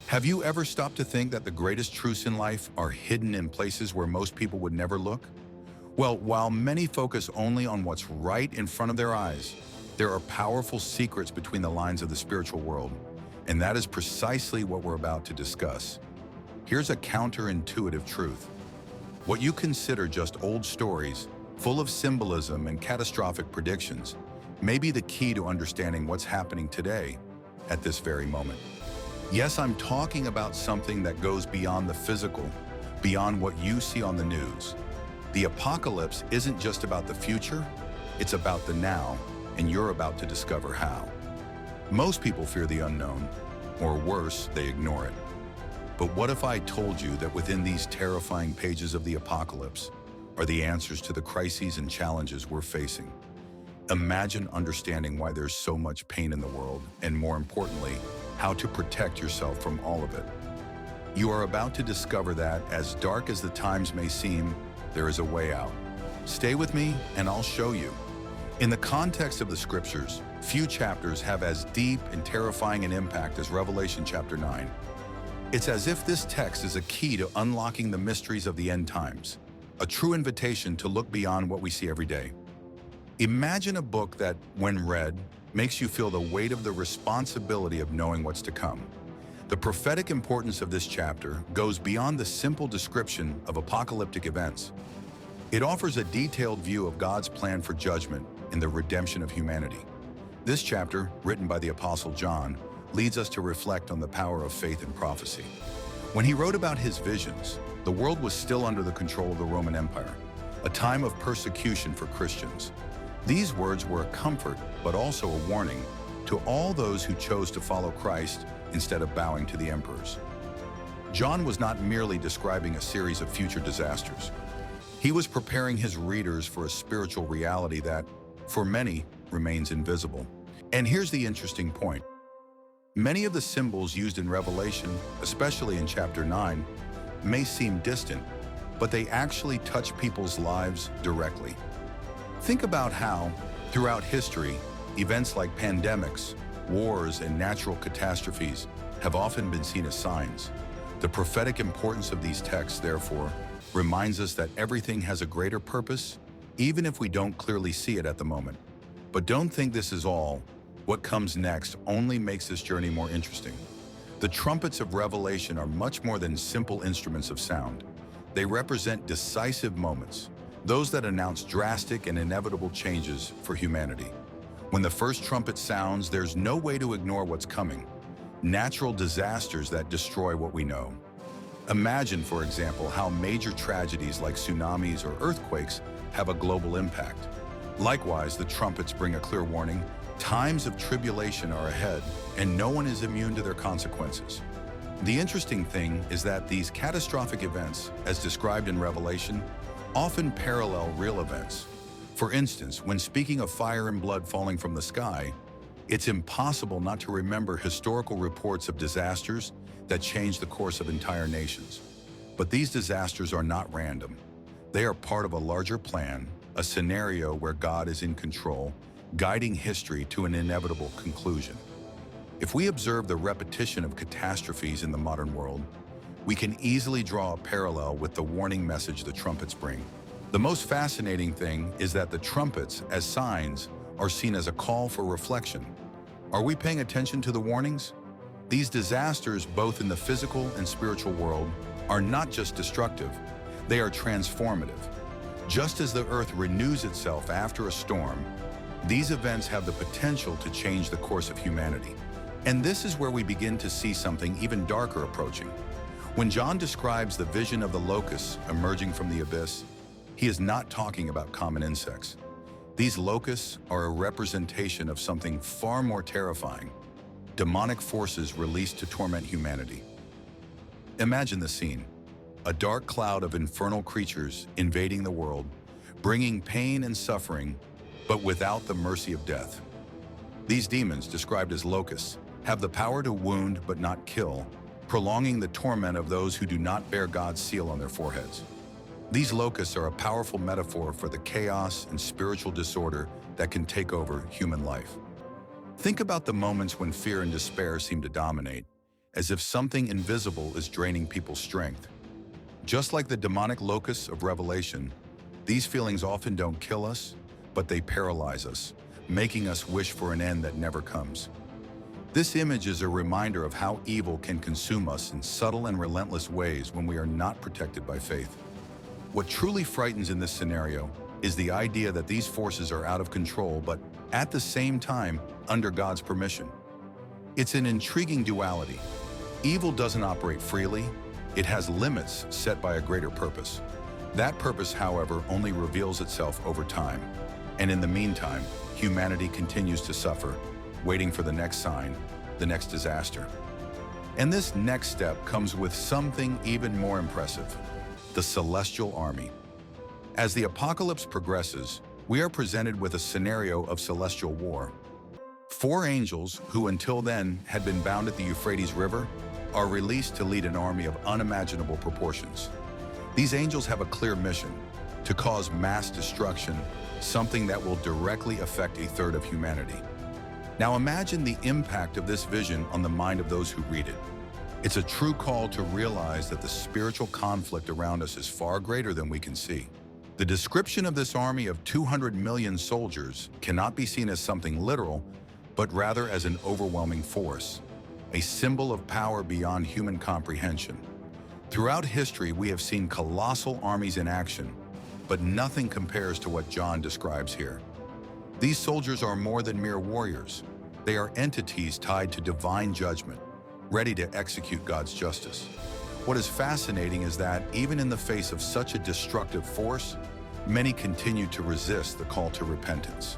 Have you ever stopped to think that the greatest truths in life are hidden in places where most people would never look? Well, while many focus only on what's right in front of their eyes, there are powerful secrets between the lines of the spiritual world, and that is precisely what we're about to discuss. Here's a counterintuitive truth. What you consider just old stories, full of symbolism and catastrophic predictions, may be the key to understanding what's happening today, at this very moment. Yes, I'm talking about something that goes beyond the physical, beyond what you see on the news. The apocalypse isn't just about the future, it's about the now, and you're about to discover how. Most people fear the unknown, or worse, they ignore it. But what if I told you that within these terrifying pages of the apocalypse are the answers to the crises and challenges we're facing? Imagine understanding why there's so much pain in the world, and more importantly, how to protect yourself from all of it. You are about to discover that, as dark as the times may seem, there is a way out. Stay with me and I'll show you. In the context of the scriptures, few chapters have as deep and terrifying an impact as Revelation chapter 9. It's as if this text is a key to unlocking the mysteries of the end times, a true invitation to look beyond what we see every day. Imagine a book that, when read, makes you feel the weight of the responsibility of knowing what's to come. The prophetic importance of this chapter goes beyond the simple description of apocalyptic events. It offers a detailed view of God's plan for judgment and the redemption of humanity. This chapter, written by the Apostle John, leads us to reflect on the power of faith and prophecy. When he wrote about his visions, the world was still under the control of the Roman Empire, a time of persecution for Christians. These words were a comfort, but also a warning to all those who chose to follow Christ instead of bowing to the emperors. John was not merely describing a series of future disasters. He was preparing his readers for a spiritual reality that, for many, remains invisible. And here's the interesting point. Many of the symbols used in Revelation, especially in chapter 9, may seem distant, but they actually touch people's lives directly. Think about how, throughout history, events like pandemics, wars, and natural catastrophes have often been seen as signs. The prophetic importance of these texts, therefore, reminds us that everything has a greater purpose, even if we don't clearly see it at the moment. But don't think this is all. What comes next only makes this journey more interesting. The trumpets of Revelation are much more than simple instruments of sound. They represent decisive moments, those that announce drastic and inevitable changes for humanity. When the first trumpet sounds, there's no way to ignore what's coming. Natural disasters that destroy what we know. Imagine, for example, how major tragedies like tsunamis or earthquakes have a global impact. Likewise, the trumpets bring a clear warning. Times of tribulation are ahead, and no one is immune to their consequences. The interesting thing is that these catastrophic events, as described in Revelation, often parallel real events. For instance, when speaking of fire and blood falling from the sky, it's impossible not to remember historical reports of disasters that changed the course of entire nations. But these disasters are not random. They are part of a larger plan, a scenario where God is in control, guiding history to an inevitable conclusion. If we observe the repetition of catastrophes in the modern world, we can easily draw a parallel with the warning message the trumpets bring. The most fascinating thing is that the trumpets, as signs, are seen as a call for reflection. Are we paying attention to the warnings? These disasters, both in the physical and spiritual world, are not just destructive, they are transformative. Just as the earth renews itself after a storm, these events have the potential to change the course of humanity. And this is where we begin to see something even darker approaching. When John describes the vision of the locusts emerging from the abyss, he is not talking about common insects. These locusts are a representation of something far more terrifying, demonic forces released to torment humanity. Imagine the scene, a dark cloud of infernal creatures invading the world, bringing pain and suffering, but without the mercy of death. These demons, described as locusts, have the power to wound but not kill, prolonging the torment of those who do not bear God's seal on their foreheads. These locusts are a powerful metaphor for the chaos and spiritual disorder that can take over human life. Think about the moments when fear and despair seem to dominate. as if something invisible is draining people's strength. Just like the demonic locusts of Revelation, these feelings often don't kill us, but they paralyze us, making us wish for an end that never comes. This image is a reminder of how evil can consume us in subtle and relentless ways when we are not protected by faith. What truly frightens in this scenario is the idea that these forces are out of control, but at the same time, under God's permission. It's an intriguing duality. Evil doesn't operate freely. It has limits set by a greater purpose. That purpose, however, only reveals itself over time. And in the meantime, humanity continues to suffer, waiting for the next sign, the next disaster. And this next step comes with something even more impressive: the celestial army. As the apocalypse progresses, we are presented with a scenario of celestial war. 4 angels, who until then had been bound at the Euphrates River, are released to lead an army of unimaginable proportions. These angels have a clear mission: to cause mass destruction, something that will directly affect a third of humanity. Now imagine the impact of this vision on the mind of those who read it. It's a true call to realize that the spiritual conflict around us is far greater than we can see. The description of this army of 200 million soldiers cannot be seen as something literal, but rather as an overwhelming force, a symbol of power beyond human comprehension. Throughout history, we have seen colossal armies in action, but nothing compares to what John describes here. These soldiers are more than mere warriors. They are entities tied to divine judgment, ready to execute God's justice. What is fascinating is that, even in the face of such a destructive force, many continue to resist the call to repentance.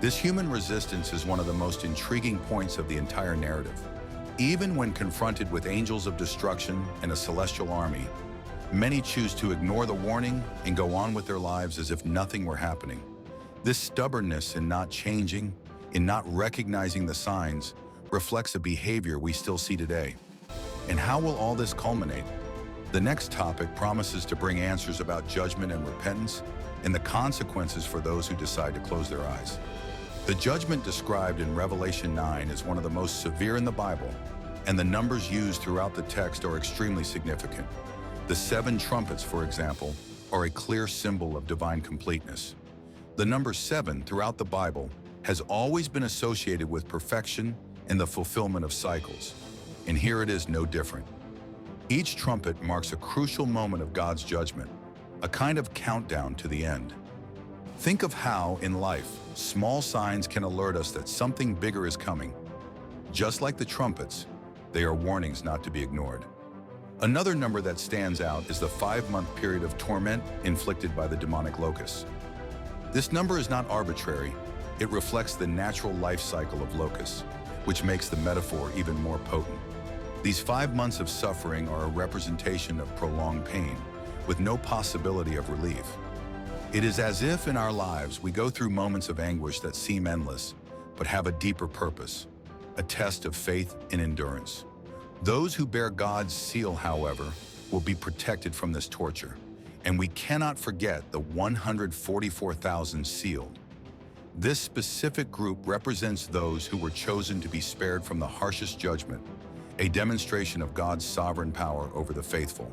This human resistance is one of the most intriguing points of the entire narrative. Even when confronted with angels of destruction and a celestial army, many choose to ignore the warning and go on with their lives as if nothing were happening. This stubbornness in not changing, in not recognizing the signs, reflects a behavior we still see today. And how will all this culminate? The next topic promises to bring answers about judgment and repentance, and the consequences for those who decide to close their eyes. The judgment described in Revelation 9 is one of the most severe in the Bible, and the numbers used throughout the text are extremely significant. The 7 trumpets, for example, are a clear symbol of divine completeness. The number 7 throughout the Bible has always been associated with perfection and the fulfillment of cycles, and here it is no different. Each trumpet marks a crucial moment of God's judgment, a kind of countdown to the end. Think of how, in life, small signs can alert us that something bigger is coming. Just like the trumpets, they are warnings not to be ignored. Another number that stands out is the 5-month period of torment inflicted by the demonic locusts. This number is not arbitrary. It reflects the natural life cycle of locusts, which makes the metaphor even more potent. These 5 months of suffering are a representation of prolonged pain, with no possibility of relief. It is as if in our lives we go through moments of anguish that seem endless, but have a deeper purpose, a test of faith and endurance. Those who bear God's seal, however, will be protected from this torture, and we cannot forget the 144,000 sealed. This specific group represents those who were chosen to be spared from the harshest judgment, a demonstration of God's sovereign power over the faithful.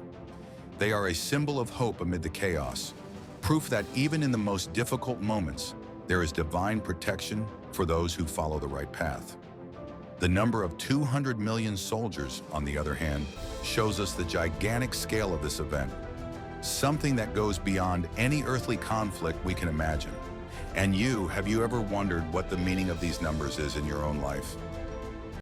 They are a symbol of hope amid the chaos, proof that even in the most difficult moments, there is divine protection for those who follow the right path. The number of 200 million soldiers, on the other hand, shows us the gigantic scale of this event, something that goes beyond any earthly conflict we can imagine. And have you ever wondered what the meaning of these numbers is in your own life?